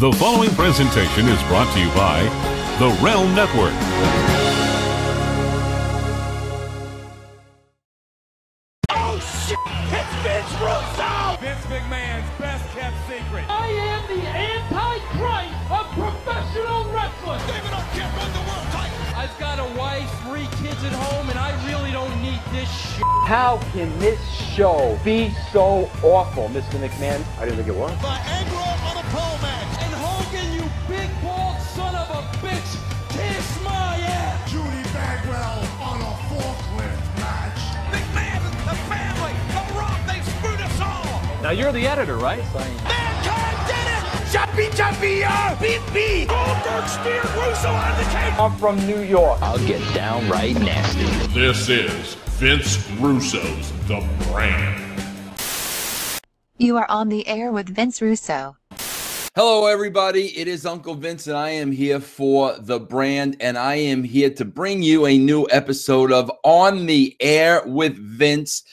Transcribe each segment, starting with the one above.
The following presentation is brought to you by the Realm Network. Oh, shit! It's Vince Russo! Vince McMahon's best-kept secret. I am the Antichrist of professional wrestling. David Arquette won the world title. I've got a wife, 3 kids at home, and I really don't need this shit. How can this show be so awful, Mr. McMahon? I didn't think it was. Viagra on a pole match. And Hogan, you big bald son of a bitch, kiss my ass. Judy Bagwell on a forklift match. McMahon, the family, the Rock, they screwed us all. Now, you're the editor, right? Mankind did it! Jumpy, beat. Goldberg steered Russo out of the table. I'm from New York. I'll get downright nasty. This is Vince Russo's The Brand. You are on the air with Vince Russo. Hello, everybody. It is Uncle Vince, and I am here for The Brand, and I am here to bring you a new episode of On the Air with Vince.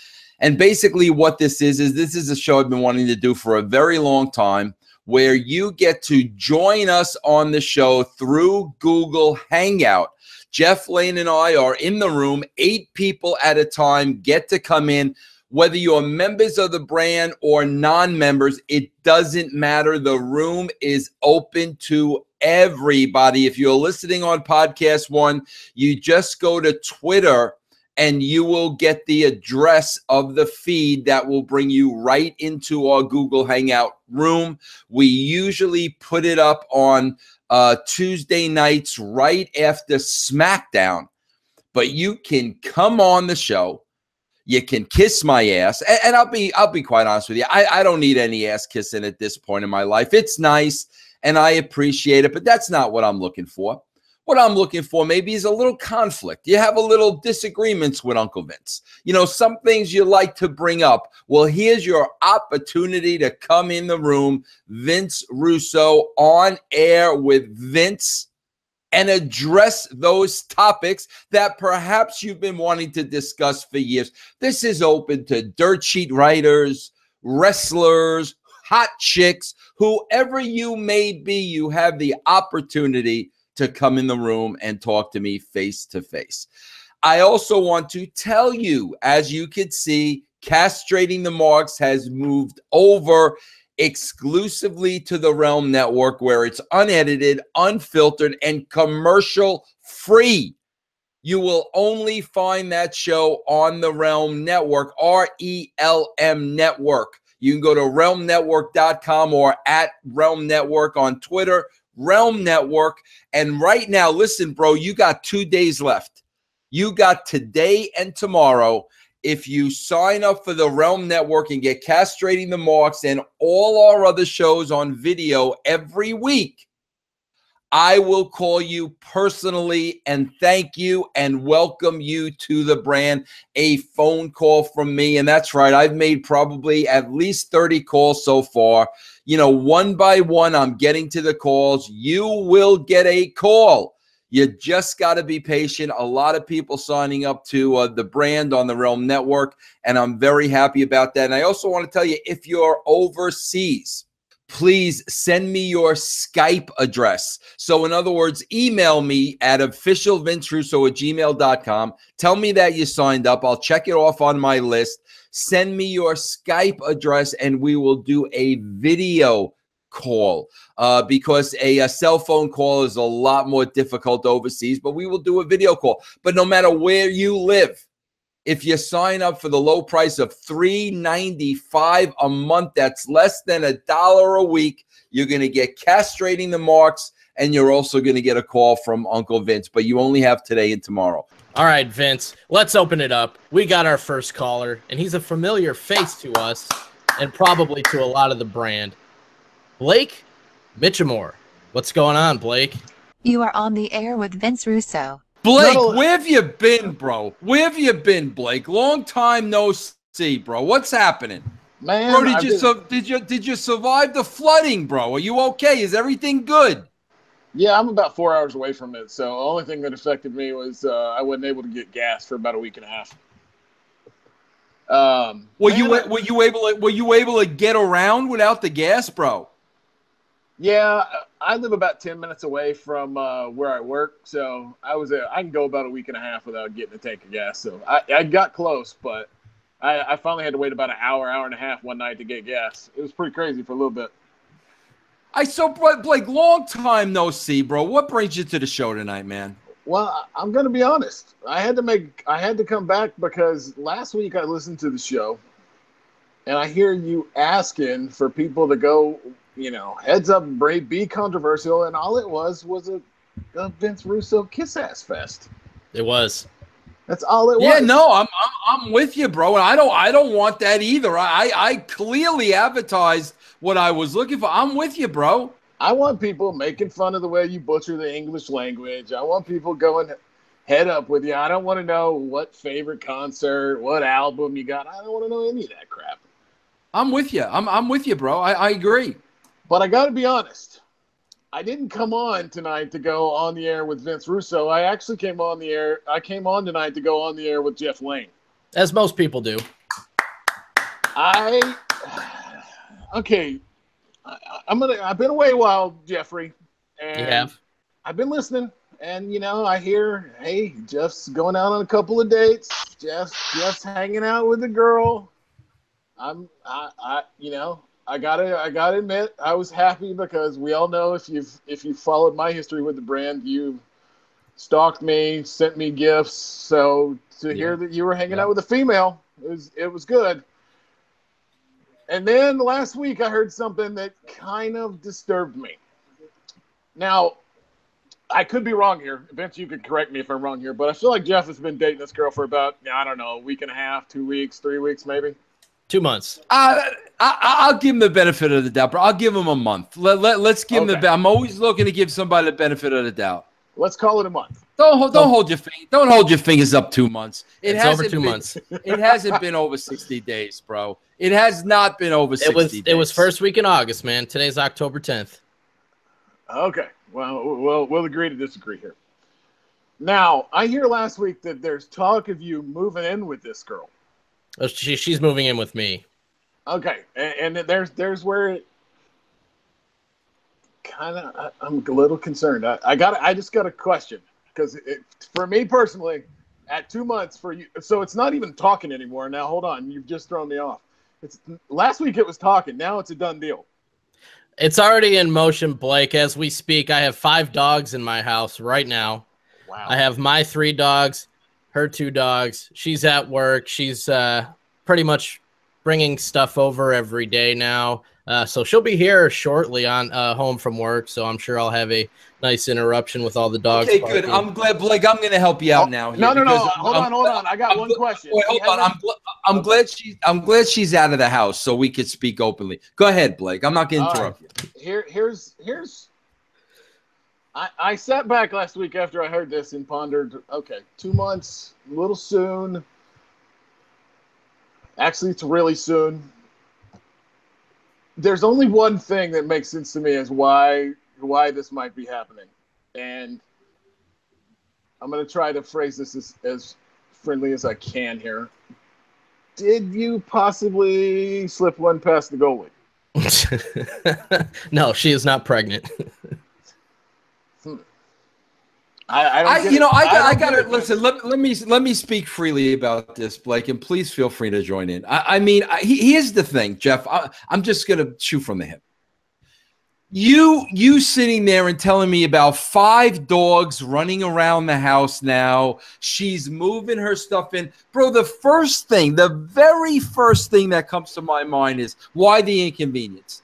And basically what this is a show I've been wanting to do for a very long time, where you get to join us on the show through Google Hangout. Jeff Lane and I are in the room, 8 people at a time get to come in. Whether you're members of the brand or non-members, it doesn't matter. The room is open to everybody. If you're listening on Podcast One, you just go to Twitter and you will get the address of the feed that will bring you right into our Google Hangout room. We usually put it up on Tuesday nights right after SmackDown, but you can come on the show. You can kiss my ass, and I'll be quite honest with you. I don't need any ass kissing at this point in my life. It's nice, and I appreciate it, but that's not what I'm looking for. What I'm looking for maybe is a little conflict. You have a little disagreements with Uncle Vince. You know, some things you like to bring up. Well, here's your opportunity to come in the room, Vince Russo, on air with Vince, and address those topics that perhaps you've been wanting to discuss for years. This is open to dirt sheet writers, wrestlers, hot chicks, whoever you may be. You have the opportunity to come in the room and talk to me face to face. I also want to tell you, as you can see, Castrating the Marks has moved over exclusively to the Realm Network, where it's unedited, unfiltered, and commercial free. You will only find that show on the Realm Network, RELM Network. You can go to realmnetwork.com or at Realm Network on Twitter, Realm Network. And right now, listen, bro, you got 2 days left. You got today and tomorrow. If you sign up for the Realm Network and get Castrating the Marks and all our other shows on video every week, I will call you personally and thank you and welcome you to the brand. A phone call from me. And that's right, I've made probably at least 30 calls so far. You know, one by one, I'm getting to the calls. You will get a call. You just got to be patient. A lot of people signing up to the brand on the Realm Network, and I'm very happy about that. And I also want to tell you, if you're overseas, please send me your Skype address. So in other words, email me at officialvincerusso@gmail.com. Tell me that you signed up. I'll check it off on my list. Send me your Skype address, and we will do a video call because a cell phone call is a lot more difficult overseas, but we will do a video call. But no matter where you live, if you sign up for the low price of $3.95 a month, that's less than $1 a week, you're going to get Castrating the Marks, and you're also going to get a call from Uncle Vince, but you only have today and tomorrow. All right, Vince, let's open it up. We got our first caller, and he's a familiar face to us and probably to a lot of the brand. Blake Mitchamore. What's going on, Blake? You are on the air with Vince Russo. Blake, where have you been, bro? Where have you been, Blake? Long time no see, bro. What's happening? Man, bro, did you survive the flooding, bro? Are you okay? Is everything good? Yeah, I'm about 4 hours away from it. So the only thing that affected me was I wasn't able to get gas for about a week and a half. Were you able to get around without the gas, bro? Yeah, I live about 10 minutes away from where I work, so I can go about a week and a half without getting a tank of gas. So I got close, but I finally had to wait about an hour and a half one night to get gas. It was pretty crazy for a little bit. Blake, long time no see, bro. What brings you to the show tonight, man? Well, I'm going to be honest. I had to come back because last week I listened to the show, and I hear you asking for people to go, heads up, be controversial, and all it was a Vince Russo kiss-ass fest. It was. That's all it was. Yeah, no, I'm with you, bro, and I don't want that either. I clearly advertised what I was looking for. I'm with you, bro. I want people making fun of the way you butcher the English language. I want people going head up with you. I don't want to know what favorite concert, what album you got. I don't want to know any of that crap. I'm with you. I'm with you, bro. I agree. But I got to be honest. I didn't come on tonight to go on the air with Vince Russo. I actually came on the air. I came on tonight to go on the air with Jeff Lane. As most people do. Okay. I've been away a while, Jeffrey. And you have? I've been listening. And, I hear, hey, Jeff's going out on a couple of dates. Jeff's hanging out with a girl. I gotta admit, I was happy because we all know if you've followed my history with the brand, you stalked me, sent me gifts. So to hear that you were hanging out with a female, it was good. And then last week I heard something that kind of disturbed me. Now, I could be wrong here. Vince, you could correct me if I'm wrong here, but I feel like Jeff has been dating this girl for about, I don't know, a week and a half, 2 weeks, 3 weeks maybe. 2 months. I'll give him the benefit of the doubt, bro. I'll give him a month. Let's give him I'm always looking to give somebody the benefit of the doubt. Let's call it a month. Don't hold your fingers up 2 months. It's over 2 months. It hasn't been over 60 days, bro. It has not been over 60 days. It was first week in August, man. Today's October 10th. Okay. Well, we'll agree to disagree here. Now, I hear last week that there's talk of you moving in with this girl. Oh, she's moving in with me. Okay, and there's where it kind of I'm a little concerned. I just got a question because for me personally, at 2 months for you, so it's not even talking anymore. Now hold on, you've just thrown me off. Last week it was talking. Now it's a done deal. It's already in motion, Blake. As we speak, I have 5 dogs in my house right now. Wow. I have my 3 dogs, her 2 dogs. She's at work. She's pretty much bringing stuff over every day now. So she'll be here shortly on home from work. So I'm sure I'll have a nice interruption with all the dogs. Okay, good. I'm glad, Blake. I'm going to help you out now. No. Hold on. I got one question. Wait, hold on. I'm glad she's out of the house so we could speak openly. Go ahead, Blake. I'm not going to interrupt you. Here's. I sat back last week after I heard this and pondered. Okay, 2 months, a little soon. Actually, it's really soon. There's only one thing that makes sense to me as why this might be happening. And I'm going to try to phrase this as friendly as I can here. Did you possibly slip one past the goalie? No, she is not pregnant. I got to listen. Let me speak freely about this, Blake, and please feel free to join in. Here's the thing, Jeff. I'm just gonna shoot from the hip. You sitting there and telling me about 5 dogs running around the house now. She's moving her stuff in, bro. The very first thing that comes to my mind is why the inconvenience?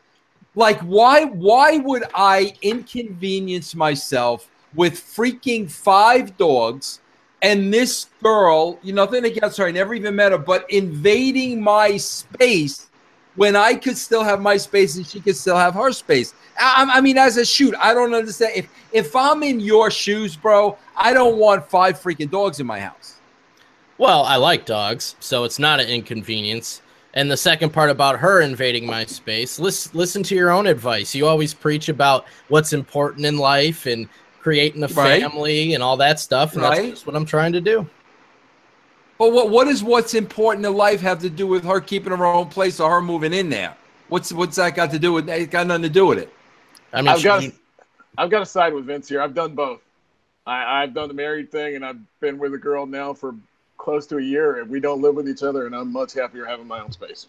Like why would I inconvenience myself with freaking 5 dogs and this girl, nothing against her, I never even met her, but invading my space when I could still have my space and she could still have her space. I mean, as a shoot, I don't understand. If I'm in your shoes, bro, I don't want 5 freaking dogs in my house. Well, I like dogs, so it's not an inconvenience. And the second part about her invading my space, listen to your own advice. You always preach about what's important in life and creating a family and all that stuff, and that's just what I'm trying to do. But what does what's important in life have to do with her keeping her own place or her moving in there? What's that got to do with it? It got nothing to do with it. I mean, I've got to side with Vince here. I've done both. I've done the married thing, and I've been with a girl now for close to a year, and we don't live with each other, and I'm much happier having my own space.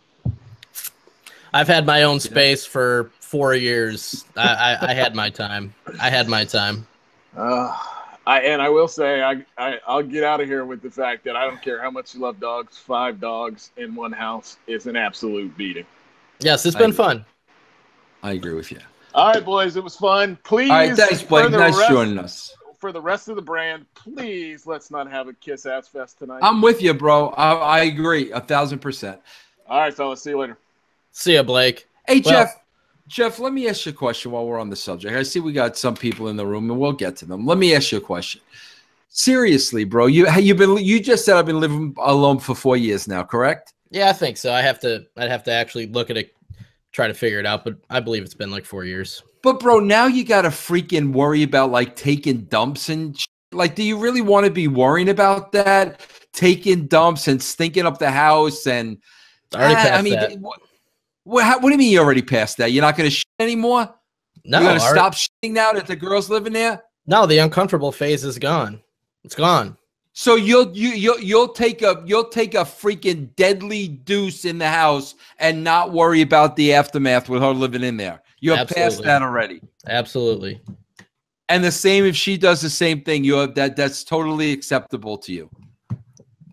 I've had my own space for 4 years. I had my time. And I will say, I'll get out of here with the fact that I don't care how much you love dogs. 5 dogs in one house is an absolute beating. Yes, it's been fun. I agree with you. All right, boys, it was fun. Please, all right, thanks, Blake. Nice joining us. For the rest of the brand, please let's not have a kiss ass fest tonight. I'm with you, bro. I agree 1,000%. All right, fellas. See you later. See ya, Blake. Hey, Jeff, let me ask you a question while we're on the subject. I see we got some people in the room, and we'll get to them. Let me ask you a question. Seriously, bro, you just said I've been living alone for 4 years now, correct? Yeah, I think so. I'd have to actually look at it, try to figure it out, but I believe it's been like 4 years. But bro, now you got to freaking worry about like taking dumps and like, do you really want to be worrying about that? Taking dumps and stinking up the house and already past that. What do you mean you already passed that? You're not going to shit anymore? No. You're going to stop shitting now that the girl's living there? No, the uncomfortable phase is gone. It's gone. So you'll take a freaking deadly deuce in the house and not worry about the aftermath with her living in there. You're past that already. Absolutely. And the same if she does the same thing, that's totally acceptable to you.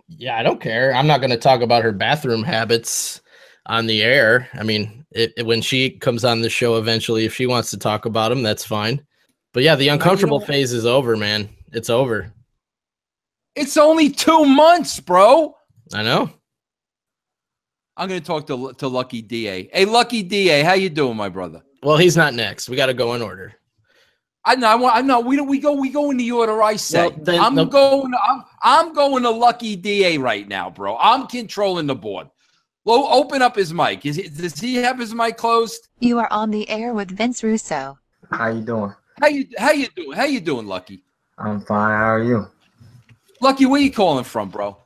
Yeah, I don't care. I'm not going to talk about her bathroom habits on the air. I mean, when she comes on the show eventually, if she wants to talk about them, that's fine. But yeah, the uncomfortable phase is over, man. It's over. It's only 2 months, bro. I know. I'm going to talk to Lucky DA. Hey, Lucky DA, how you doing, my brother? Well, he's not next. We got to go in order. I know. We go in the order I say. Well, I'm going to Lucky DA right now, bro. I'm controlling the board. Well, open up his mic. Does he have his mic closed? You are on the air with Vince Russo. How you doing? How you doing? How you doing, Lucky? I'm fine. How are you? Lucky, where you calling from, bro?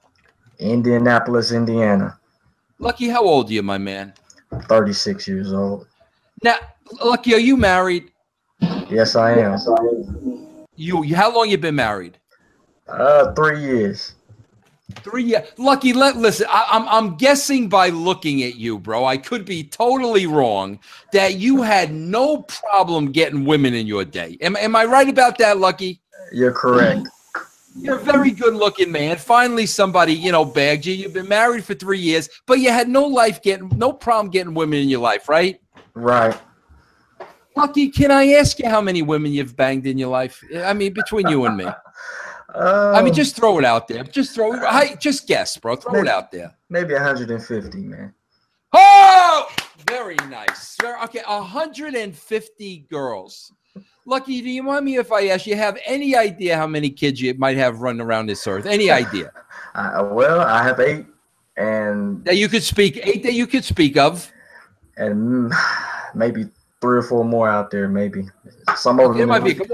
Indianapolis, Indiana. Lucky, how old are you, my man? 36 years old. Now, Lucky, are you married? Yes, I am. How long you been married? 3 years. 3 years. Lucky, listen. I'm guessing by looking at you, bro. I could be totally wrong that you had no problem getting women in your day. Am I right about that, Lucky? You're correct. You're a very good-looking man. Finally, somebody bagged you. You've been married for 3 years, but you had no problem getting women in your life, right? Right. Lucky, can I ask you how many women you've banged in your life? I mean, between you and me. I mean, just throw it out there. Just guess, bro. Throw it out there. Maybe 150, man. Oh, very nice. Okay, 150 girls. Lucky, do you mind me if I ask you, have any idea how many kids you might have running around this earth? Any idea? Well, I have 8, and that you could speak. 8 that you could speak of, and maybe 3 or 4 more out there. Maybe some of them. It might be. Get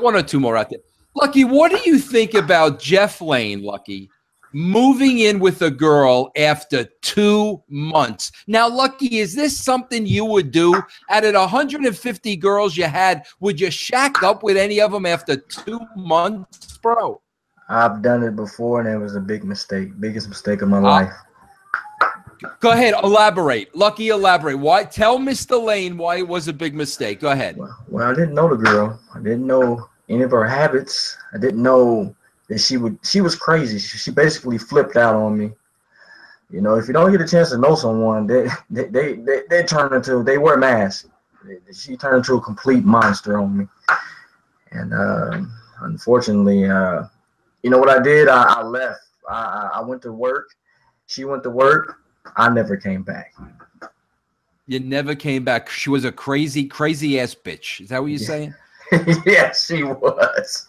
1 or 2 more out there. Lucky, what do you think about Jeff Lane, Lucky, moving in with a girl after 2 months? Now, Lucky, is this something you would do? Out of the 150 girls you had, would you shack up with any of them after 2 months, bro? I've done it before, and it was a big mistake. Biggest mistake of my life. Go ahead. Elaborate. Lucky, elaborate. Why? Tell Mr. Lane why it was a big mistake. Go ahead. Well, I didn't know the girl. I didn't know any of her habits. I didn't know that she was crazy. She basically flipped out on me. If you don't get a chance to know someone, they turn into, they wear masks. She turned into a complete monster on me. And unfortunately, what I did? I left. I went to work. She went to work. I never came back. You never came back. She was a crazy, crazy ass bitch. Is that what you're saying? Yes, she was.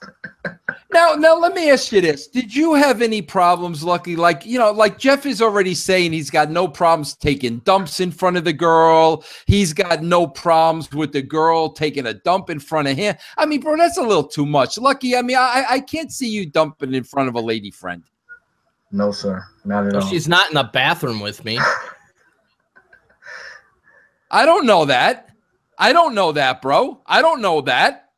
Now, let me ask you this. Did you have any problems, Lucky? Like Jeff is already saying he's got no problems taking dumps in front of the girl. He's got no problems with the girl taking a dump in front of him. I mean, bro, that's a little too much. Lucky, I mean, I can't see you dumping in front of a lady friend. No, sir. Not at all. She's not in the bathroom with me. I don't know that. I don't know that, bro. I don't know that.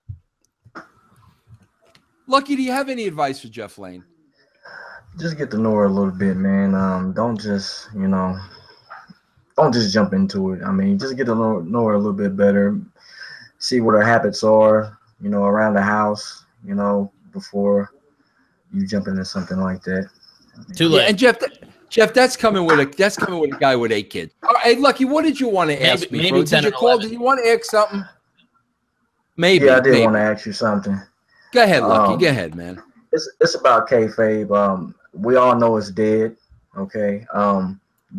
Lucky, do you have any advice for Jeff Lane? Just get to know her a little bit, man. Don't just, don't just jump into it. I mean, just get to know her a little bit better. See what her habits are, around the house, before you jump into something like that. Too late. Yeah, and Jeff, that's coming with a guy with 8 kids. All right, hey, Lucky, what did you want to ask me? Maybe 10 did you or call? 11. Did you want to ask something? Maybe. Yeah, I did want to ask you something. Go ahead, Lucky. Go ahead, man. It's about kayfabe. We all know it's dead. Okay.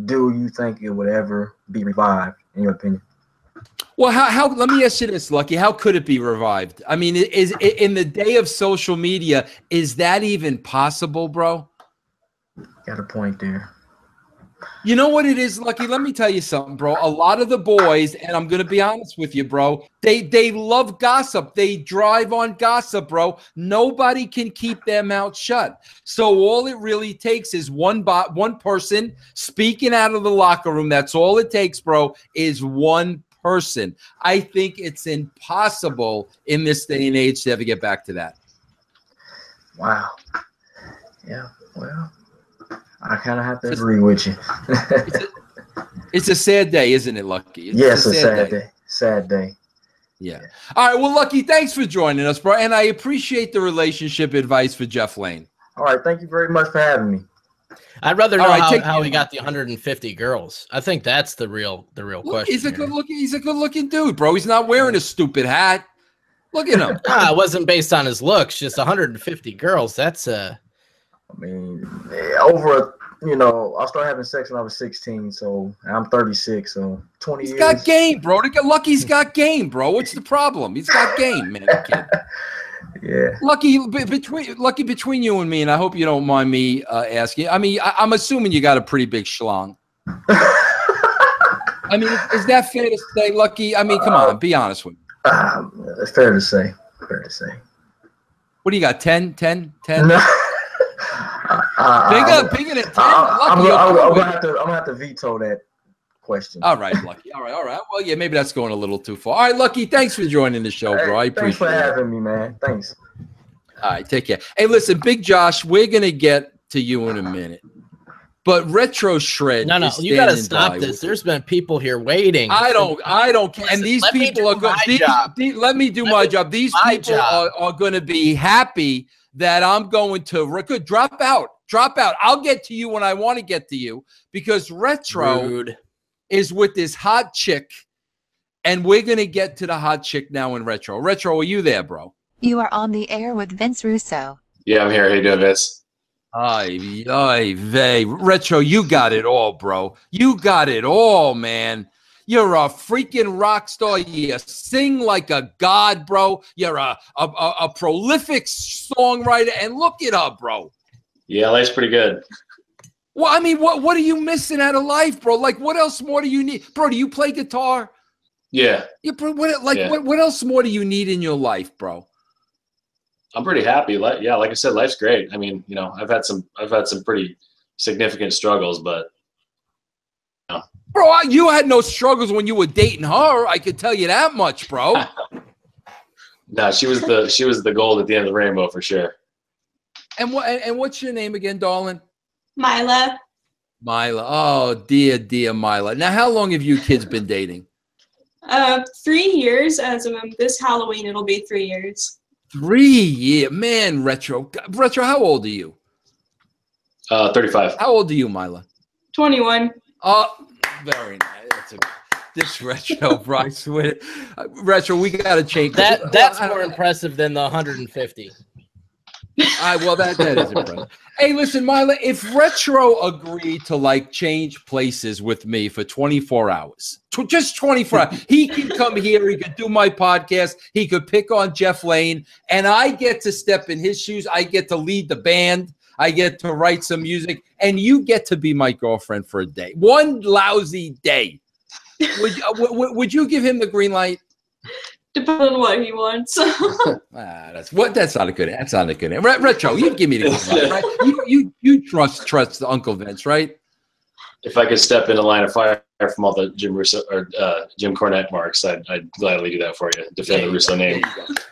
Do you think it would ever be revived, in your opinion? Well, how? Let me ask you this, Lucky. How could it be revived? I mean, is in the day of social media, is that even possible, bro? Got a point there. You know what it is, Lucky? Let me tell you something, bro. A lot of the boys, and I'm going to be honest with you, bro, they love gossip. They drive on gossip, bro. Nobody can keep their mouth shut. So all it really takes is one person speaking out of the locker room. That's all it takes, bro, is one person. I think it's impossible in this day and age to ever get back to that. Wow. Yeah, well, I kind of have to agree with you. It's a sad day, isn't it, Lucky? Yes, a sad day. Sad day. Yeah. All right. Well, Lucky, thanks for joining us, bro. And I appreciate the relationship advice for Jeff Lane. All right. Thank you very much for having me. I'd rather know how he got the 150 girls. I think that's the real question. He's a good looking dude, bro. He's not wearing a stupid hat. Look at him. It wasn't based on his looks, just 150 girls. That's I mean, over, I started having sex when I was 16, so I'm 36, so 20 years. He's got game, bro. Lucky's got game, bro. What's the problem? He's got game, man. Kid. Yeah. Lucky, between you and me, and I hope you don't mind me asking. I mean, I'm assuming you got a pretty big schlong. I mean, is that fair to say, Lucky? I mean, come on, be honest with me. It's fair to say. Fair to say. What do you got? 10? No. Bigger than 10? I'm gonna have to veto that question. All right, Lucky. All right. Well, yeah, maybe that's going a little too far. All right, Lucky, thanks for joining the show, bro. I appreciate it. Thanks for having me, man. Thanks. All right, take care. Hey, listen, Big Josh, we're gonna get to you in a minute. But Retro Shred. No, you got to stop this. There's been people here waiting. I don't care. And these people are going. Let me do my job. These people are going to be happy that I'm going to drop out. I'll get to you when I want to get to you because Retro is with this hot chick, and we're going to get to the hot chick now in Retro. Retro, are you there, bro? You are on the air with Vince Russo. Yeah, I'm here. How you doing, Vince? Retro, you got it all, bro. You got it all, man. You're a freaking rock star. You sing like a god, bro. You're a prolific songwriter, and look it up, bro. Yeah, life's pretty good. Well, I mean, what are you missing out of life, bro? Like, what else more do you need, bro? Do you play guitar? Yeah. Yeah, bro. What else more do you need in your life, bro? I'm pretty happy. Yeah, like I said, life's great. I mean, I've had some pretty significant struggles, but bro, you had no struggles when you were dating her. I could tell you that much, bro. No, she was the gold at the end of the rainbow for sure. And what's your name again, darling? Mila. Oh, dear Mila. Now, how long have you kids been dating? 3 years. As of this Halloween, it'll be 3 years. 3 years, man. Retro, how old are you? 35. How old are you, Mila? 21. Very nice. This Retro, bro. I swear. Retro, we gotta change that. That's more impressive than the 150. Well, that is impressive. Hey, listen, Mila, if Retro agreed to change places with me for 24 hours, just 24 hours, he can come here, he could do my podcast, he could pick on Jeff Lane, and I get to step in his shoes, I get to lead the band, I get to write some music, and you get to be my girlfriend for a day. One lousy day. Would you give him the green light? Depending on what he wants. That's not a good. That's not a good. Retro, you give me the green light, right? You trust Uncle Vince, right? If I could step in the line of fire from all the Jim Russo or Jim Cornette marks, I'd gladly do that for you. Defend the Russo name.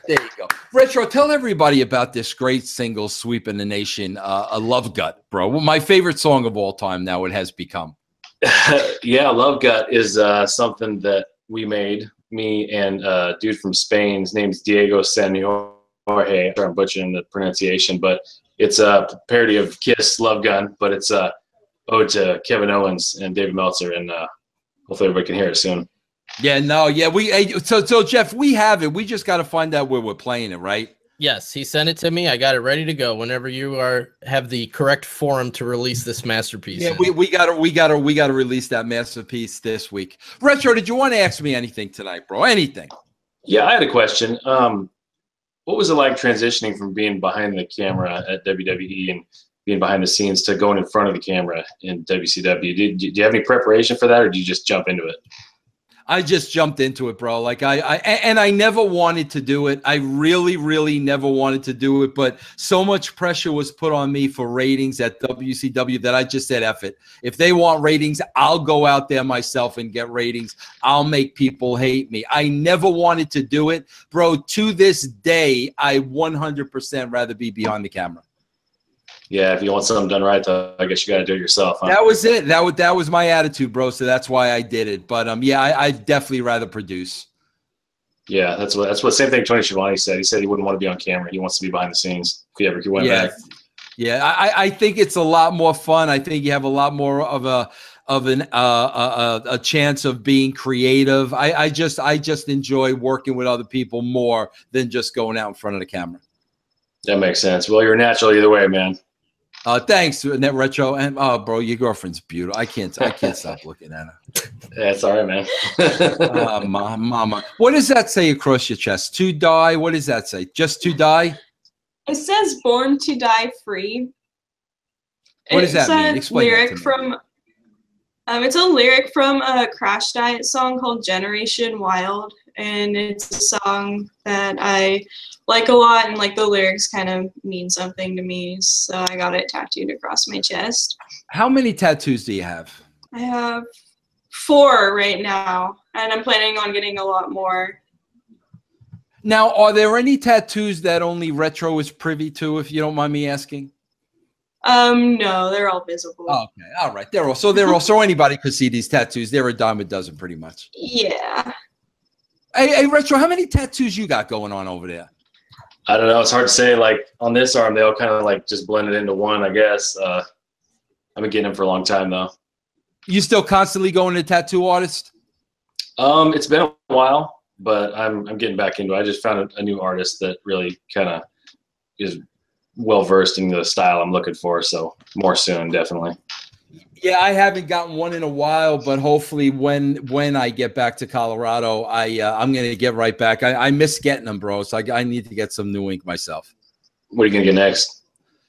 There you go. Retro, tell everybody about this great single sweep in the nation, a Love Gut, bro. Well, my favorite song of all time now it has become. Yeah, Love Gut is something that we made, me and a dude from Spain. His name's Diego Senor. I'm butchering the pronunciation, but it's a parody of Kiss Love Gun, but it's a ode to Kevin Owens and David Meltzer, and hopefully everybody can hear it soon. Yeah, no, yeah, so Jeff, we have it. We just got to find out where we're playing it, right? Yes, he sent it to me. I got it ready to go whenever you have the correct forum to release this masterpiece. Yeah, we gotta release that masterpiece this week. Retro, did you want to ask me anything tonight, bro? Anything? Yeah, I had a question. What was it like transitioning from being behind the camera at WWE and being behind the scenes to going in front of the camera in WCW? Do you have any preparation for that, or did you just jump into it? I just jumped into it, bro. Like I never wanted to do it. I really, really never wanted to do it. But so much pressure was put on me for ratings at WCW that I just said, F it. If they want ratings, I'll go out there myself and get ratings. I'll make people hate me. I never wanted to do it, bro. To this day, I 100% rather be behind the camera. Yeah, if you want something done right, though, I guess you got to do it yourself. Huh? That was it. That was my attitude, bro. So that's why I did it. But yeah, I definitely rather produce. Yeah, that's what same thing Tony Schiavone said. He said he wouldn't want to be on camera. He wants to be behind the scenes. If he went back. Yeah, I think it's a lot more fun. I think you have a lot more of a chance of being creative. I just enjoy working with other people more than just going out in front of the camera. That makes sense. Well, you're natural either way, man. Thanks, Net Retro, and bro, your girlfriend's beautiful. I can't stop looking at her. Yeah, it's all right, man. Mama, what does that say across your chest? To die? What does that say? Just to die? It says "Born to Die Free." What does that mean? Explain lyric that to me. from. It's a lyric from a Crash Diet song called "Generation Wild," and it's a song that I like a lot, and like the lyrics kind of mean something to me, so I got it tattooed across my chest. How many tattoos do you have? I have 4 right now, and I'm planning on getting a lot more. Now, are there any tattoos that only Retro is privy to, if you don't mind me asking? No, they're all visible. Okay, all right. So anybody could see these tattoos. They're a dime a dozen, pretty much. Yeah. Hey, Retro, how many tattoos you got going on over there? I don't know. It's hard to say. Like on this arm, they all kind of like just blended into one, I guess. I've been getting them for a long time though. You still constantly going to tattoo artist? It's been a while, but I'm getting back into it. I just found a new artist that really kind of is well versed in the style I'm looking for. So more soon, definitely. Yeah, I haven't gotten one in a while, but hopefully when I get back to Colorado, I'm gonna get right back. I miss getting them, bro. So I need to get some new ink myself. What are you gonna get next?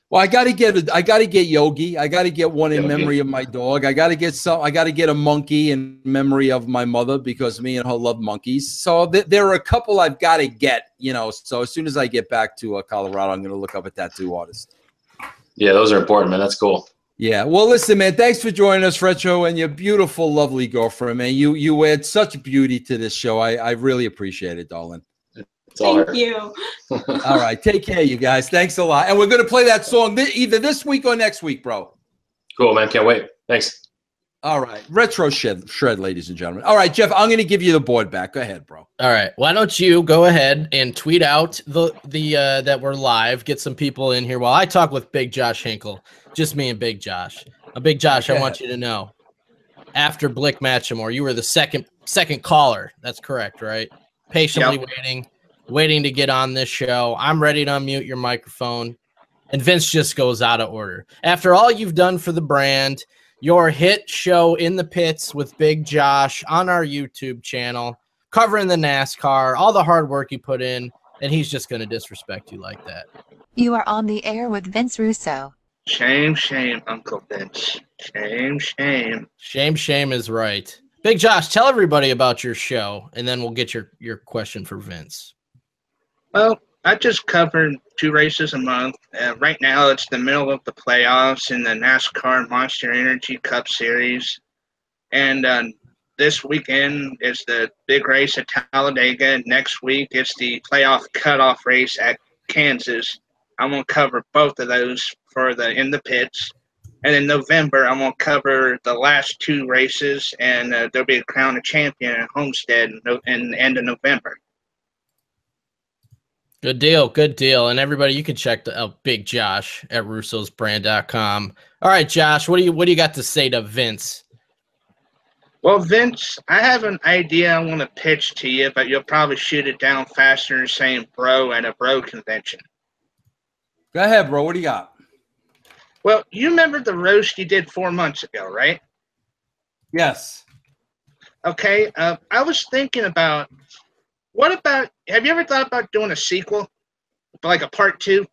Well, I gotta get Yogi. I gotta get one in memory of my dog. I gotta get a monkey in memory of my mother because me and her love monkeys. So there are a couple I've got to get. So as soon as I get back to Colorado, I'm gonna look up a tattoo artist. Yeah, those are important, man. That's cool. Yeah. Well, listen, man, thanks for joining us, Retro, and your beautiful, lovely girlfriend, man. You add such beauty to this show. I really appreciate it, darling. Thank you. All right. Take care, you guys. Thanks a lot. And we're going to play that song either this week or next week, bro. Cool, man. Can't wait. Thanks. All right. Retro shred, ladies and gentlemen. All right, Jeff, I'm going to give you the board back. Go ahead, bro. All right. Why don't you go ahead and tweet out the that we're live, get some people in here while I talk with Big Josh Hinkle. Just me and Big Josh. Big Josh, I want you to know, after Blick Matchamore, you were the second caller. That's correct, right? Patiently waiting to get on this show. I'm ready to unmute your microphone. And Vince just goes out of order. After all you've done for the brand, your hit show In the Pits with Big Josh on our YouTube channel, covering the NASCAR, all the hard work you put in, and he's just going to disrespect you like that. You are on the air with Vince Russo. Shame, shame, Uncle Vince. Shame, shame. Shame is right. Big Josh, tell everybody about your show, and then we'll get your question for Vince. Well, I just covered 2 races a month. Right now, it's the middle of the playoffs in the NASCAR Monster Energy Cup Series. And this weekend is the big race at Talladega. Next week is the playoff cutoff race at Kansas. I'm going to cover both of those in the pits. And in November, I'm going to cover the last 2 races, and there'll be a crown of champion at Homestead in the end of November. Good deal, good deal. And everybody, you can check out Big Josh at russosbrand.com. All right, Josh, what do you got to say to Vince? Well, Vince, I have an idea I want to pitch to you, but you'll probably shoot it down faster than saying bro at a bro convention. Go ahead, bro. What do you got? Well, you remember the roast you did 4 months ago, right? Yes. Okay. I was thinking about, have you ever thought about doing a sequel, like a part 2?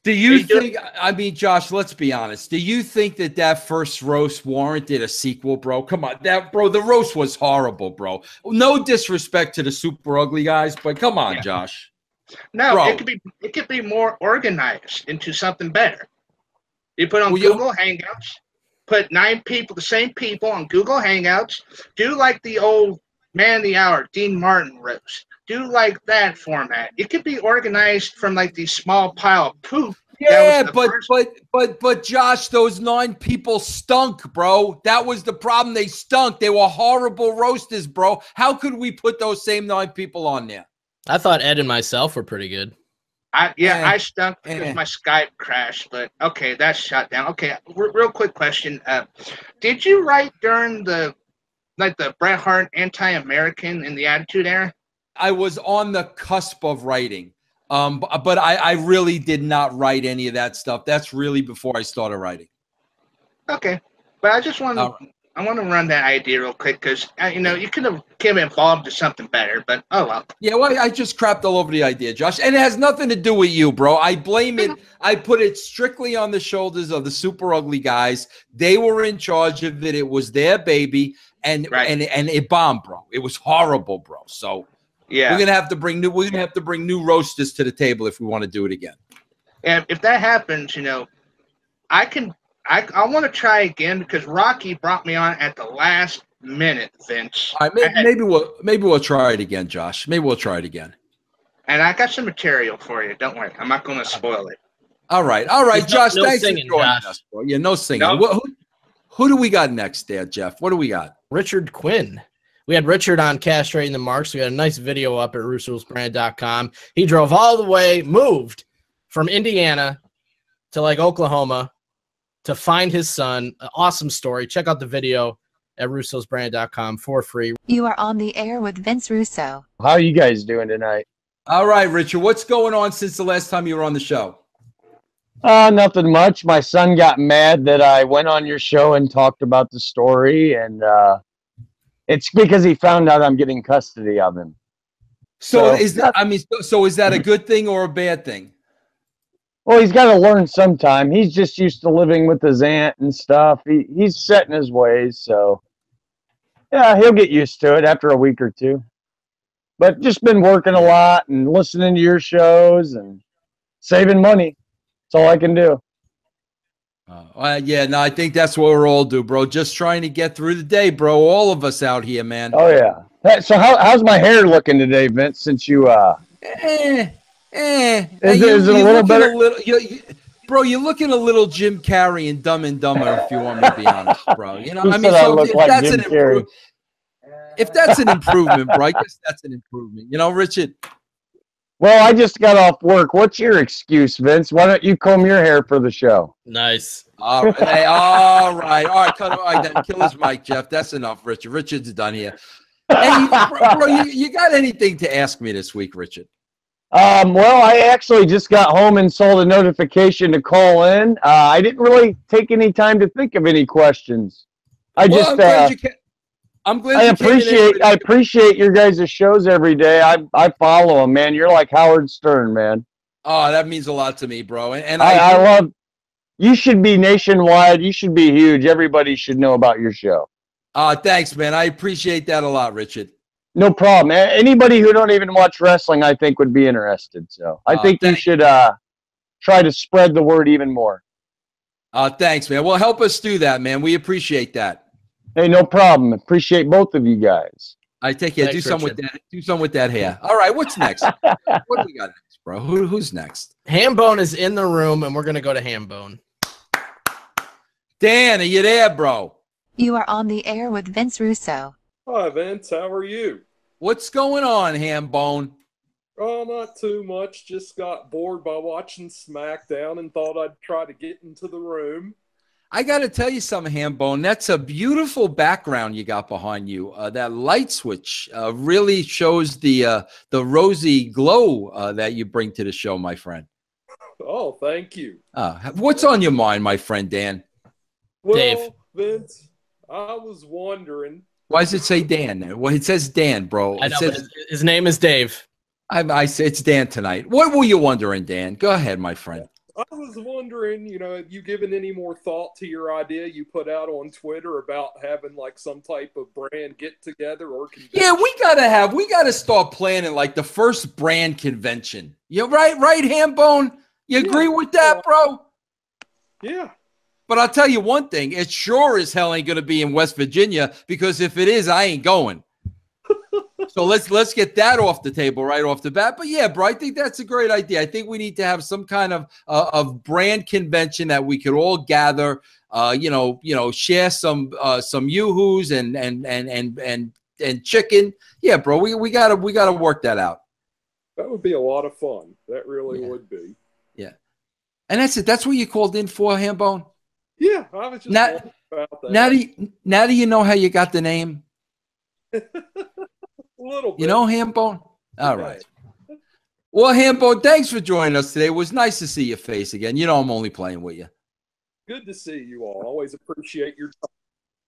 Do you think, I mean, Josh, let's be honest. Do you think that first roast warranted a sequel, bro? Come on, the roast was horrible, bro. No disrespect to the Super Ugly guys, but come on, Josh. No, bro. it could be more organized into something better. You put on Google Hangouts, put 9 people, the same people on Google Hangouts. Do like the old Man of the Hour, Dean Martin roast. Do like that format. It could be organized from like the small pile of poop. Yeah, but Josh, those 9 people stunk, bro. That was the problem. They stunk. They were horrible roasters, bro. How could we put those same 9 people on there? I thought Ed and myself were pretty good. I stunk because my Skype crashed, but okay, that's shut down. Okay, real quick question. Did you write during the Bret Hart anti-American in the Attitude Era? I was on the cusp of writing, but I really did not write any of that stuff. That's really before I started writing. Okay, but I just want to I want to run that idea real quick because you could have came involved to something better, but oh well. Yeah, well, I just crapped all over the idea, Josh, and it has nothing to do with you, bro. I blame it. I put it strictly on the shoulders of the Super Ugly guys. They were in charge of it. It was their baby, and it bombed, bro. It was horrible, bro. So yeah, we're gonna have to bring new roasters to the table if we want to do it again. And if that happens, I want to try again because Rocky brought me on at the last minute, Vince. All right, maybe we'll try it again, Josh. Maybe we'll try it again. And I got some material for you. Don't worry, I'm not going to spoil it. All right, Josh. No thanks singing, for joining us, bro. Yeah, no singing. No. Who do we got next, there, Jeff? What do we got? Richard Quinn. We had Richard on castrating the marks. We had a nice video up at russosbrand.com. He drove all the way, moved from Indiana to like Oklahoma to find his son. An awesome story. Check out the video at russosbrand.com for free. You are on the air with Vince Russo. How are you guys doing tonight? All right, Richard. What's going on since the last time you were on the show? Nothing much. My son got mad that I went on your show and talked about the story, and it's because he found out I'm getting custody of him. So is that a good thing or a bad thing? Well, he's got to learn sometime. He's just used to living with his aunt and stuff. He's set in his ways, so yeah, he'll get used to it after a week or two. But just been working a lot and listening to your shows and saving money. That's all I can do. Yeah, no, I think that's what we're all do, bro. Just trying to get through the day, bro. All of us out here, man. Oh yeah. So how's my hair looking today, Vince? Since you Is it a little better? Bro, you're looking a little Jim Carrey and Dumb and Dumber, if you want me to be honest, bro. You know, I mean, so if that's an improvement, bro, I guess that's an improvement. You know, Richard. Well, I just got off work. What's your excuse, Vince? Why don't you comb your hair for the show? Nice. All right. Hey, all right. Cut it. All right, then kill his mic, Jeff. That's enough, Richard. Richard's done here. Hey, bro, you got anything to ask me this week, Richard? Well, I actually just got home and saw the notification to call in. I didn't really take any time to think of any questions. I'm glad I appreciate your guys' shows every day. I follow them, man. You're like Howard Stern, man. Oh, that means a lot to me, bro. And I love. You should be nationwide. You should be huge. Everybody should know about your show. Thanks, man. I appreciate that a lot, Richard. No problem. Anybody who don't even watch wrestling, I think, would be interested. So I think you should try to spread the word even more. Thanks, man. Well, help us do that, man. We appreciate that. Hey, no problem. Appreciate both of you guys. I take care. Thanks, Do some with Richard. that. Do some with that hair. All right. What's next? What do we got next, bro? Who's next? Hambone is in the room, and we're going to go to Hambone. Dan, are you there, bro? You are on the air with Vince Russo. Hi, Vince. How are you? What's going on, Hambone? Oh, not too much. Just got bored by watching SmackDown and thought I'd try to get into the room. I got to tell you something, Hambone. That's a beautiful background you got behind you. That light switch really shows the rosy glow that you bring to the show, my friend. Oh, thank you. What's on your mind, my friend Dan? Well, Dave. Vince, I was wondering. Why does it say Dan? Well, it says Dan, bro. I know, It says, but his name is Dave. I say it's Dan tonight. What were you wondering, Dan? Go ahead, my friend. I was wondering, have you given any more thought to your idea you put out on Twitter about having like some type of brand get together or convention? Yeah, we gotta start planning like the first brand convention. You right, Hambone? You agree with that, bro? Yeah. But I'll tell you one thing, it sure as hell ain't gonna be in West Virginia, because if it is, I ain't going. So let's get that off the table right off the bat. But yeah, bro, I think that's a great idea. I think we need to have some kind of brand convention that we could all gather, share some yoo-hoos and chicken. Yeah, bro, we gotta work that out. That would be a lot of fun. That really would be. Yeah. And that's it. That's what you called in for, Hambone? Yeah, I was just wondering about that. Now do you know how you got the name? A little bit. You know, Hambone? All right. Well, Hambone, thanks for joining us today. It was nice to see your face again. You know I'm only playing with you. Good to see you all. Always appreciate your time.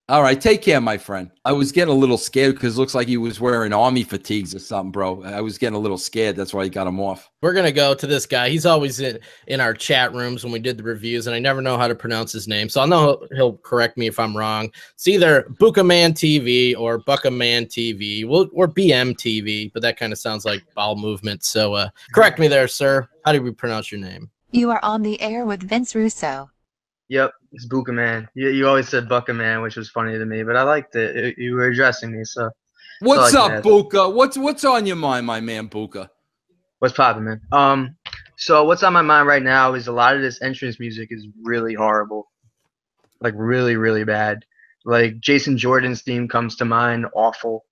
All right, take care, my friend. I was getting a little scared because it looks like he was wearing army fatigues or something, bro. I was getting a little scared. That's why he got him off. We're going to go to this guy. He's always in our chat rooms when we did the reviews, and I never know how to pronounce his name. So I know he'll correct me if I'm wrong. It's either Bukaman TV or Bukaman TV or BM TV, but that kind of sounds like bowel movement. So correct me there, sir. How do we pronounce your name? You are on the air with Vince Russo. Yep, it's Buka Man. You always said Buka Man, which was funny to me, but I liked it. You were addressing me, so. What's up, Buka? What's on your mind, my man, Buka? What's poppin', man? So what's on my mind right now is a lot of this entrance music is really horrible, like really, really bad. Like Jason Jordan's theme comes to mind, awful.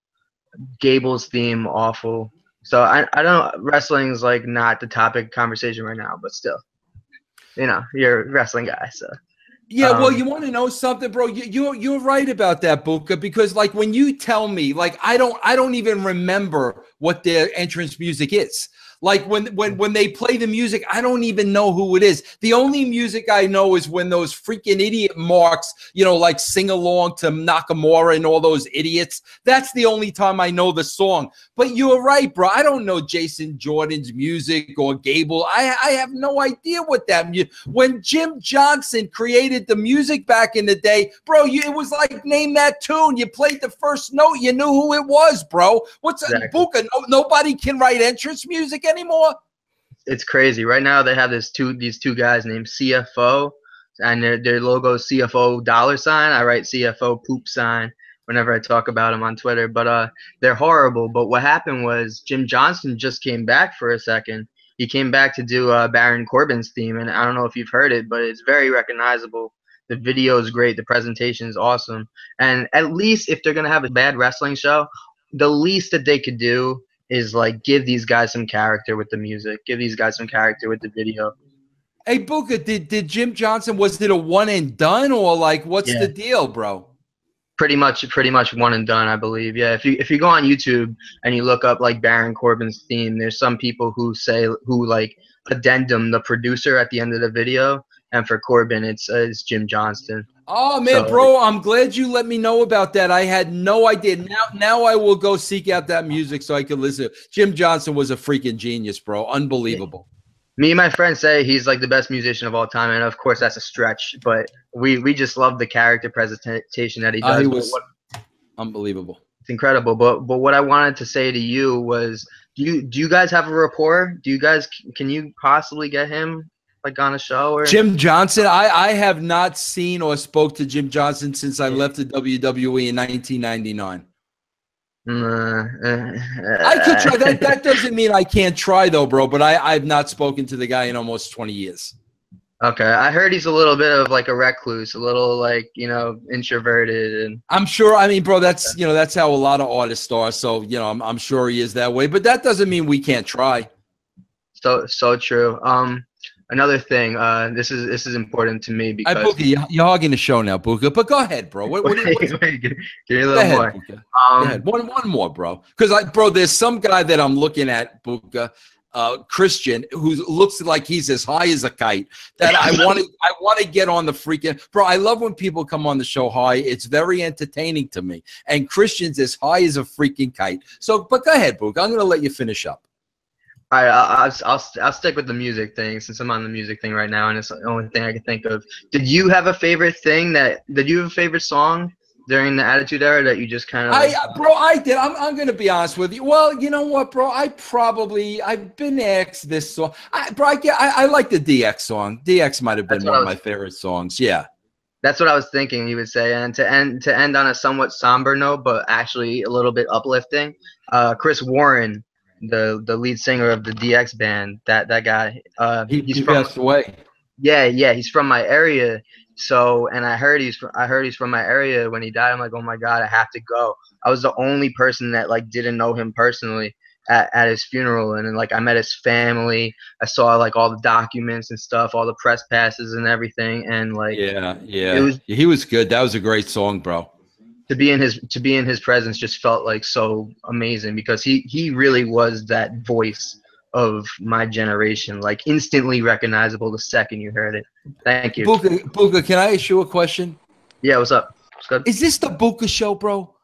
Gable's theme, awful. So I don't. Wrestling's like not the topic of conversation right now, but still, you're a wrestling guy, so. Yeah, well, you want to know something, bro? You're right about that, Buka, because like when you tell me, like I don't even remember what their entrance music is. Like when they play the music, I don't even know who it is. The only music I know is when those freaking idiot marks, like sing along to Nakamura and all those idiots. That's the only time I know the song. But you're right, bro. I don't know Jason Jordan's music or Gable. I have no idea what that music. When Jim Johnson created the music back in the day, bro, it was like name that tune. You played the first note, you knew who it was, bro. What's exactly. Buka? Nobody can write entrance music anymore. It's crazy. Right now they have these two guys named CFO, and their logo is CFO $. I write CFO poop sign whenever I talk about them on Twitter. But they're horrible. But what happened was Jim Johnson just came back for a second. He came back to do Baron Corbin's theme, and I don't know if you've heard it, but it's very recognizable. The video is great. The presentation is awesome. And at least if they're gonna have a bad wrestling show, the least that they could do is like give these guys some character with the music, give these guys some character with the video. Hey, Buka, did Jim Johnson, was it a one and done, or like what's the deal, bro? Pretty much one and done, I believe. Yeah, if you go on YouTube and you look up like Baron Corbin's theme, there's some people who like addendum the producer at the end of the video, and for Corbin it's Jim Johnston. Oh man, bro, I'm glad you let me know about that. I had no idea. Now I will go seek out that music so I can listen. Jim Johnson was a freaking genius, bro. Unbelievable. Me and my friends say he's like the best musician of all time, and of course that's a stretch, but we just love the character presentation that he does. He was unbelievable. It's incredible. But what I wanted to say to you was, do you guys have a rapport? Can you possibly get him like on a show or Jim Johnson? I have not seen or spoke to Jim Johnson since I left the WWE in 1999. I could try. That doesn't mean I can't try though, bro. But I've not spoken to the guy in almost 20 years. Okay, I heard he's a little bit of like a recluse, a little like, you know, introverted, and I'm sure. I mean, bro, that's that's how a lot of artists are. So I'm sure he is that way. But that doesn't mean we can't try. So true. Another thing, this is important to me because Booker, you're hogging the show now, Booker. But go ahead, bro. Give me a little more. Go ahead. One more, bro. Because bro, there's some guy that I'm looking at, Booker. Christian, who looks like he's as high as a kite, that I want to get on the freaking bro. I love when people come on the show high. It's very entertaining to me. And Christian's as high as a freaking kite. So, but go ahead, Book. I'm going to let you finish up. All right, I'll stick with the music thing since I'm on the music thing right now, and it's the only thing I can think of. Did you have a favorite thing did you have a favorite song during the Attitude Era that you just kind of bro, I did. I'm gonna be honest with you. Well, you know what, bro? I've been asked this song. I like the DX song. DX might have been one of my favorite songs. Yeah. That's what I was thinking you would say. And to end on a somewhat somber note, but actually a little bit uplifting, Chris Warren, the lead singer of the DX band, that guy, he passed away. Yeah, he's from my area. So, and I heard he's from my area. When he died, I'm like, oh my God, I have to go. I was the only person that like didn't know him personally at his funeral, and then like I met his family. I saw like all the documents and stuff, all the press passes and everything, and like he was good. That was a great song, bro. To be in his presence just felt like so amazing because he really was that voice of my generation, like instantly recognizable the second you heard it. Thank you. Booker, can I ask you a question? Yeah, what's up? What's good? Is this the Booker show, bro?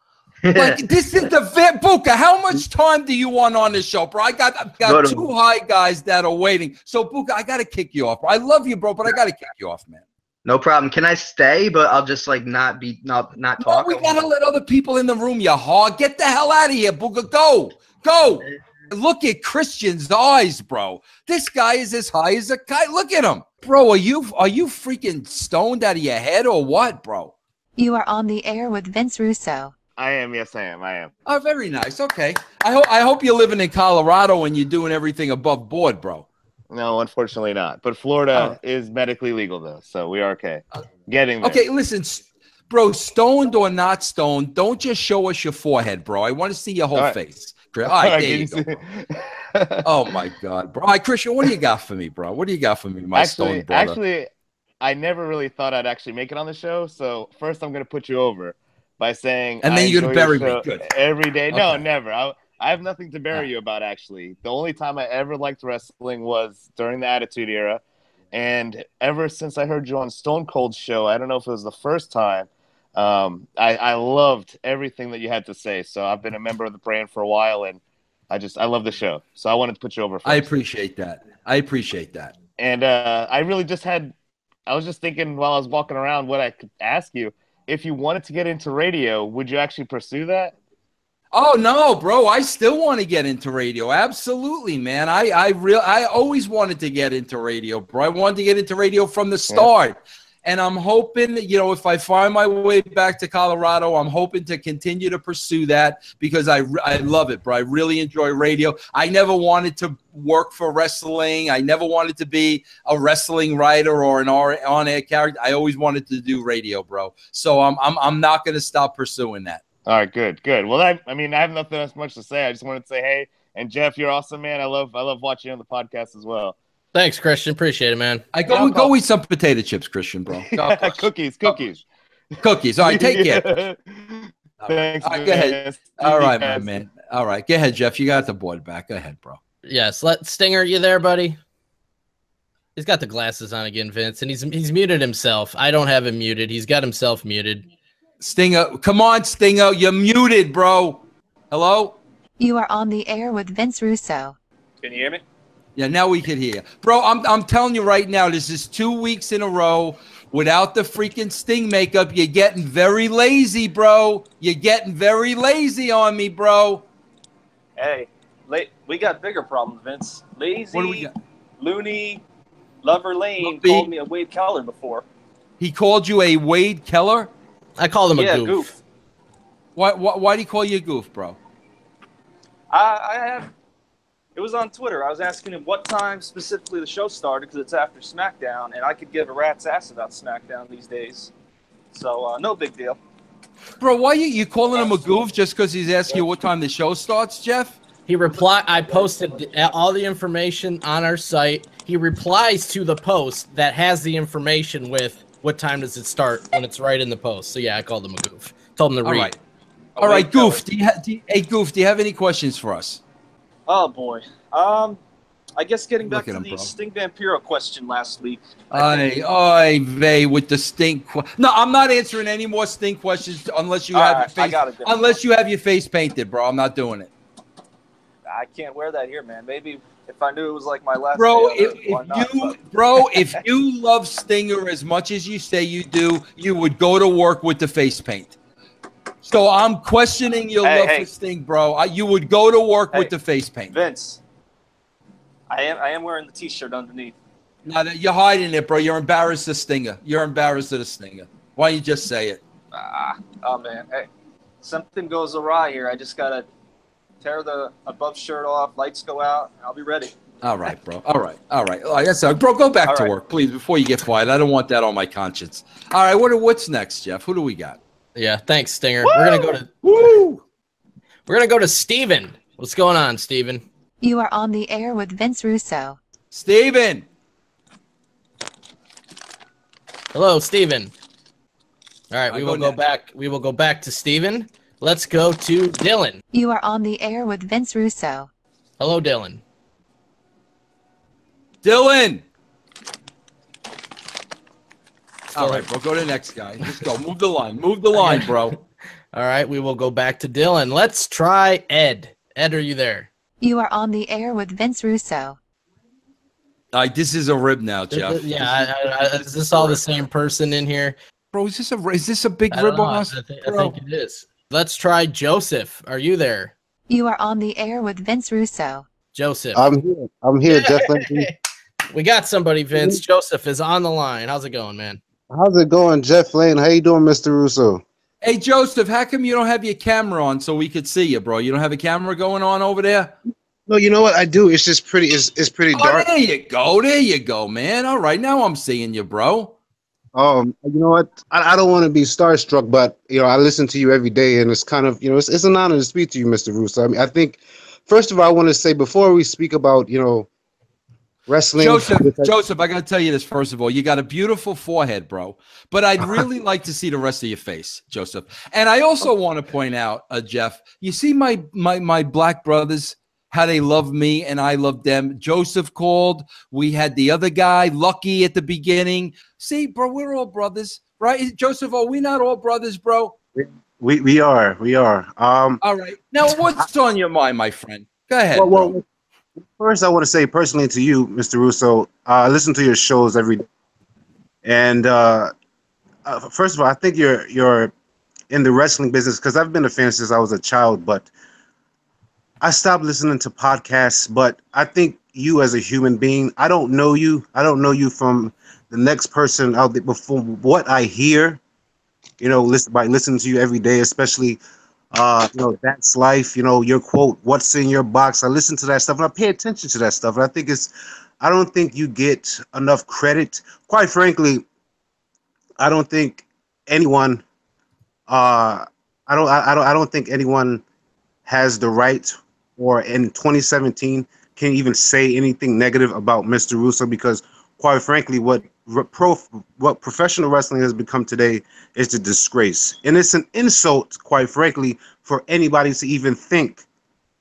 Like this is the Booker. How much time do you want on this show, bro? I've got two high guys that are waiting. So Booker, I gotta kick you off, bro. I love you, bro, but I gotta kick you off, man. No problem. Can I stay? But I'll just like not talk. No, we gotta let other people in the room. You hog. Get the hell out of here, Booker. Go. Look at Christian's eyes, bro. This guy is as high as a kite. Look at him, bro. Are you freaking stoned out of your head or what, bro? You are on the air with Vince Russo. I am. Yes, I am. Oh, very nice. Okay. I hope you're living in Colorado and you're doing everything above board, bro. No, unfortunately not. But Florida is medically legal, though, so we are okay. Getting there. Okay, listen, bro, stoned or not stoned, don't just show us your forehead, bro. I want to see your whole face. All right, there you go. Oh, my God, bro. All right, Christian, what do you got for me, bro? What do you got for me, my stoned brother? Actually, I never really thought I'd actually make it on the show, so first I'm going to put you over by saying and then you're going to bury me. Good. Every day. Okay. No, never. I have nothing to bury you about, actually. The only time I ever liked wrestling was during the Attitude Era. And ever since I heard you on Stone Cold's show, I don't know if it was the first time, I loved everything that you had to say. So I've been a member of the brand for a while, and I love the show. So I wanted to put you over first. I appreciate that. And I really I was just thinking while I was walking around what I could ask you. If you wanted to get into radio, would you actually pursue that? Oh no, bro! I still want to get into radio. Absolutely, man. I always wanted to get into radio, bro. I wanted to get into radio from the start, and I'm hoping that, if I find my way back to Colorado, I'm hoping to continue to pursue that because I love it, bro. I really enjoy radio. I never wanted to work for wrestling. I never wanted to be a wrestling writer or an on-air character. I always wanted to do radio, bro. So I'm not going to stop pursuing that. All right, good. Well, I have nothing else much to say. I just wanted to say, hey, and Jeff, you're awesome, man. I love watching you on the podcast as well. Thanks, Christian. Appreciate it, man. Go eat some potato chips, Christian, bro. Cookies. All right, take care. Thanks. All right, go ahead. All right, my man. All right, go ahead, Jeff. You got the board back. Go ahead, bro. Yes, Stinger, you there, buddy? He's got the glasses on again, Vince, and he's muted himself. I don't have him muted. He's got himself muted. Stinger, come on, Stinger. You're muted, bro. Hello? You are on the air with Vince Russo. Can you hear me? Yeah, now we can hear you. Bro, I'm telling you right now, this is 2 weeks in a row without the freaking Sting makeup. You're getting very lazy, bro. You're getting very lazy on me, bro. Hey, we got bigger problems, Vince. Lazy, what do we got? loony, Lover Lane Lumpy. called me a Wade Keller before. He called you a Wade Keller? I called him Yeah, a goof. Why do you call you a goof, bro? It was on Twitter. I was asking him what time specifically the show started because it's after SmackDown, and I could give a rat's ass about SmackDown these days. So no big deal. Bro, why you calling him a goof just because he's asking you what time the show starts, Jeff? He replied. I posted all the information on our site. He replies to the post that has the information with what time does it start when it's right in the post. So yeah, I called him a goof. Told him to read. All right, Goof. Do you have any questions for us? Oh boy. I guess getting back to the Sting Vampiro question last week. Oy vey with the stink. No, I'm not answering any more stink questions unless you have your face painted, bro. I'm not doing it. I can't wear that here, man. Maybe if I knew it was like my last bro. day If you love Stinger as much as you say you do, you would go to work with the face paint. So I'm questioning your love for Sting, bro. You would go to work with the face paint. Vince, I am wearing the T-shirt underneath. No, you're hiding it, bro. You're embarrassed of Stinger. You're embarrassed of the Stinger. Why don't you just say it? Oh man, hey, something goes awry here. I just gotta tear the above shirt off. Lights go out. I'll be ready. All right, bro. All right. That's bro. Go back to work, please, before you get fired. I don't want that on my conscience. All right. What's next, Jeff? Who do we got? Yeah, thanks, Stinger. Woo! We're gonna go to Steven. What's going on, Steven? You are on the air with Vince Russo. Steven. Hello, Steven. All right, we will go back. We will go back to Steven. Let's go to Dylan. You are on the air with Vince Russo. Hello, Dylan. Dylan. All right, bro. Go to the next guy. Let's go. Move the line. Move the line, bro. All right, we will go back to Dylan. Let's try Ed. Ed, are you there? You are on the air with Vince Russo. All right, this is a rib now, Jeff. Yeah, is this all the same person in here? Bro, is this a big rib on us? I think it is. Let's try Joseph. Are you there? You are on the air with Vince Russo. Joseph. I'm here, Jeff. We got somebody, Vince. Joseph is on the line. How's it going, man? How's it going, Jeff Lane? How you doing, Mr. Russo? Hey, Joseph, how come you don't have your camera on so we could see you, bro? You don't have a camera going on over there? No, you know what? I do. It's just pretty. It's pretty dark. There you go. There you go, man. All right, now I'm seeing you, bro. You know what? I don't want to be starstruck, but I listen to you every day, and it's kind of it's an honor to speak to you, Mr. Russo. I mean, I think first of all, I want to say before we speak about wrestling. Joseph, I got to tell you this first of all. You got a beautiful forehead, bro. But I'd really like to see the rest of your face, Joseph. And I also want to point out, Jeff, you see my black brothers, how they love me and I love them. Joseph called. We had the other guy, Lucky, at the beginning. See, bro, we're all brothers, right? Joseph, are we not all brothers, bro? We are. All right. Now, what's on your mind, my friend? Go ahead, bro. First, I want to say personally to you, Mr. Russo, I listen to your shows every day. And first of all, I think you're in the wrestling business because I've been a fan since I was a child, but I stopped listening to podcasts. But I think you as a human being, I don't know you. I don't know you from the next person out there. Before what I hear, by listening to you every day, especially That's Life, your quote, what's in your box. I listen to that stuff and I pay attention to that stuff. And I think I don't think you get enough credit. Quite frankly, I don't think anyone, I don't think anyone has the right or in 2017 can even say anything negative about Mr. Russo because quite frankly, what professional wrestling has become today is a disgrace. And it's an insult, quite frankly, for anybody to even think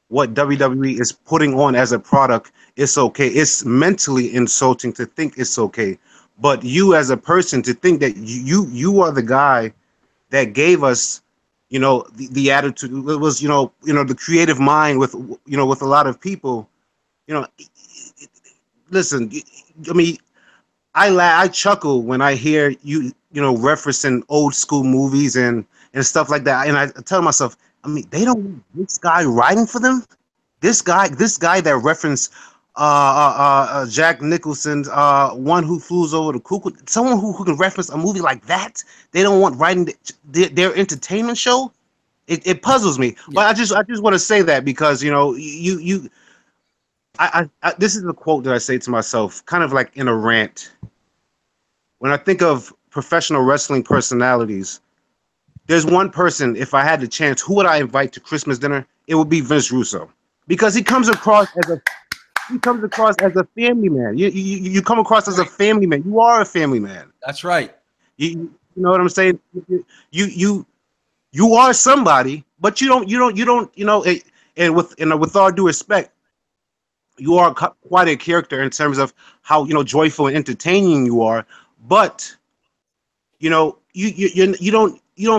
what WWE is putting on as a product is okay. It's mentally insulting to think it's okay. But you as a person to think that you are the guy that gave us, the attitude. It was, the creative mind with a lot of people, listen, I mean, I chuckle when I hear you referencing old school movies and stuff like that. And I tell myself, I mean, they don't want this guy writing for them. This guy that referenced Jack Nicholson's One Who Flew Over the Cuckoo. Someone who can reference a movie like that. They don't want writing their entertainment show. It puzzles me. Yeah. But I just want to say that because I this is a quote that I say to myself, kind of like in a rant. When I think of professional wrestling personalities, there's one person, if I had the chance, who would I invite to Christmas dinner? It would be Vince Russo, because he comes across as a family man. You come across as a family man. You are a family man. That's right. You know what I'm saying? You are somebody, but you don't. And with all due respect, you are quite a character in terms of how joyful and entertaining you are. But you don't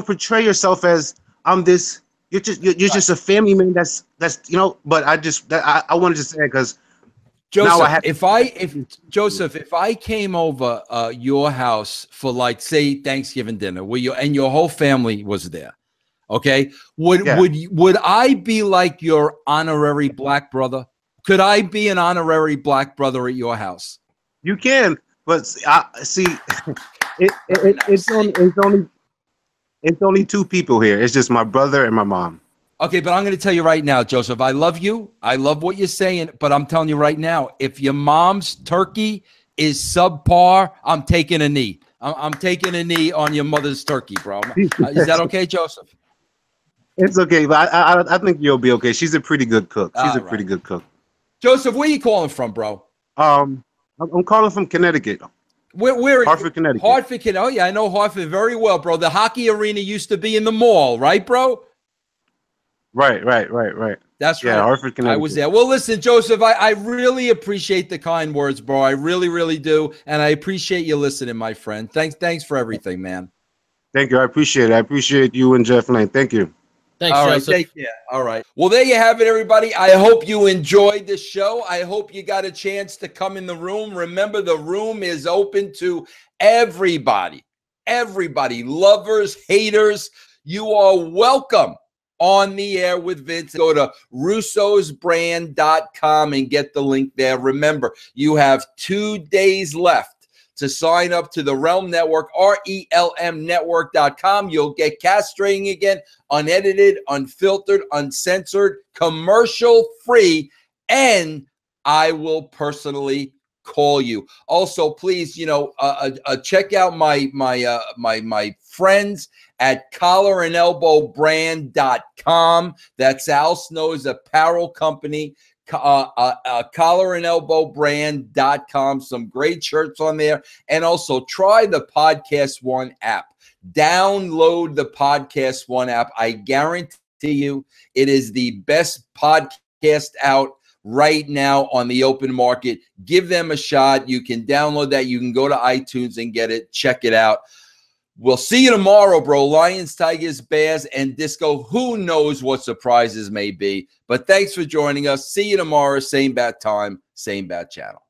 portray yourself as I'm this. You're just a family man. That's. But I wanted to say it because Joseph, if I came over your house for like say Thanksgiving dinner, and your whole family was there, okay, would I be like your honorary black brother? Could I be an honorary black brother at your house? You can, but see, it's only two people here. It's just my brother and my mom. Okay, but I'm going to tell you right now, Joseph, I love you. I love what you're saying, but I'm telling you right now, if your mom's turkey is subpar, I'm taking a knee. I'm taking a knee on your mother's turkey, bro. Is that okay, Joseph? It's okay, but I think you'll be okay. She's a pretty good cook. She's a pretty good cook. Joseph, where are you calling from, bro? I'm calling from Connecticut. Where Hartford, Connecticut. Hartford, Connecticut. Oh, yeah, I know Hartford very well, bro. The hockey arena used to be in the mall, right, bro? Right. That's right. Yeah, Hartford, Connecticut. I was there. Well, listen, Joseph, I really appreciate the kind words, bro. I really, really do. And I appreciate you listening, my friend. Thanks for everything, man. Thank you. I appreciate it. I appreciate you and Jeff Lane. Thank you. Thanks, all right, Joseph. take care. All right. Well, there you have it, everybody. I hope you enjoyed the show. I hope you got a chance to come in the room. Remember, the room is open to everybody. Everybody, lovers, haters, you are welcome on the air with Vince. Go to russosbrand.com and get the link there. Remember, you have 2 days left to sign up to the Realm Network, RELMnetwork.com. You'll get castrating again, unedited, unfiltered, uncensored, commercial-free, and I will personally call you. Also, please, check out my friends at collarandelbowbrand.com. That's Al Snow's apparel company. collarandelbowbrand.com. Some great shirts on there. And also try the Podcast One app. Download the Podcast One app. I guarantee you it is the best podcast out right now on the open market. Give them a shot. You can download that. You can go to iTunes and get it. Check it out. We'll see you tomorrow, bro. Lions, Tigers, Bears, and Disco. Who knows what surprises may be. But thanks for joining us. See you tomorrow. Same bat time, same bat channel.